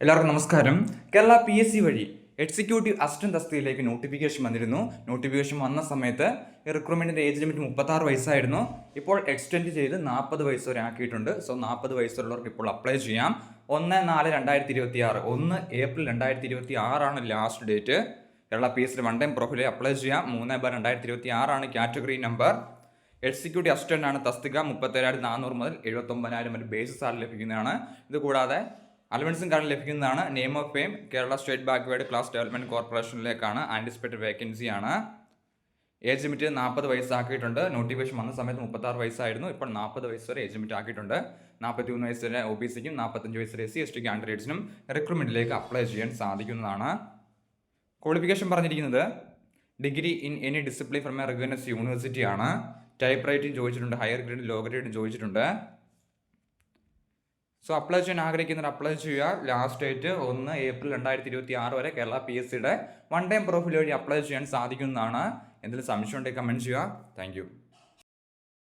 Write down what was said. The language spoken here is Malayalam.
എല്ലാവർക്കും നമസ്കാരം. കേരള PSC വഴി എക്സിക്യൂട്ടീവ് അസിസ്റ്റന്റ് തസ്തികയിലേക്ക് നോട്ടിഫിക്കേഷൻ വന്നിരുന്നു. നോട്ടിഫിക്കേഷൻ വന്ന സമയത്ത് റിക്രൂട്ട്മെന്റിന്റെ ഏജ് ലിമിറ്റ് 36 വയസ്സായിരുന്നു. ഇപ്പോൾ എക്സ്റ്റെൻഡ് ചെയ്ത് 40 വയസ്സ് വരെ ആക്കിയിട്ടുണ്ട്. സോ 40 വയസ്സുള്ളവർക്ക് ഇപ്പോൾ അപ്ലൈ ചെയ്യാം. 1/4/2026 1 April 2026 last date. Kerala PSC one time പ്രൊഫൈലിൽ അപ്ലൈ ചെയ്യാം. 3/2026 കാറ്റഗറി നമ്പർ. എക്സിക്യൂട്ടീവ് അസിസ്റ്റന്റ് ആണ് തസ്തിക. 37,400 മുതൽ 79,000 വരെ ബേസിക് സാലറി ലഭിക്കുന്നതാണ്. ഇത് കൂടാതെ അലവൻസും കാർഡ് ലഭിക്കുന്നതാണ്. Name of fame Kerala state backward class development കോർപ്പറേഷനിലേക്കാണ്. ആൻറ്റിസിപ്പേറ്റഡ് വേക്കൻസിയാണ്. ഏജ് ലിമിറ്റ് 40 വയസ്സാക്കിയിട്ടുണ്ട്. നോട്ടിഫിക്കേഷൻ വന്ന സമയത്ത് 36 വയസ്സായിരുന്നു. ഇപ്പോൾ 40 വയസ്സ് വരെ ഏജ് ലിമിറ്റ് ആക്കിയിട്ടുണ്ട്. 41 വയസ്സ് വരെ OBCക്കും 45 വയസ്സ് വരെ SC/ST കാൻഡിഡേറ്റ്സിനും റിക്രൂട്ട്മെന്റിലേക്ക് അപ്ലൈ ചെയ്യാൻ സാധിക്കുന്നതാണ്. ക്വാളിഫിക്കേഷൻ പറഞ്ഞിരിക്കുന്നത് degree in any discipline from A recognised university ആണ്. ടൈപ്പ് റൈറ്റിംഗ് ചോദിച്ചിട്ടുണ്ട്. ഹയർ ഗ്രേഡും ലോ ഗ്രേഡും ചോദിച്ചിട്ടുണ്ട്. സോ അപ്ലൈ ചെയ്യാൻ ആഗ്രഹിക്കുന്നവർ അപ്ലൈ ചെയ്യുക. ലാസ്റ്റ് ഡേറ്റ് 1 ഏപ്രിൽ 2026 വരെ കേരള PSCയുടെ വൺ ടൈം പ്രൊഫൈൽ വഴി അപ്ലൈ ചെയ്യാൻ സാധിക്കുന്നതാണ്. എന്തെങ്കിലും സംശയം ഉണ്ടെങ്കിൽ കമൻറ്റ് ചെയ്യുക. താങ്ക്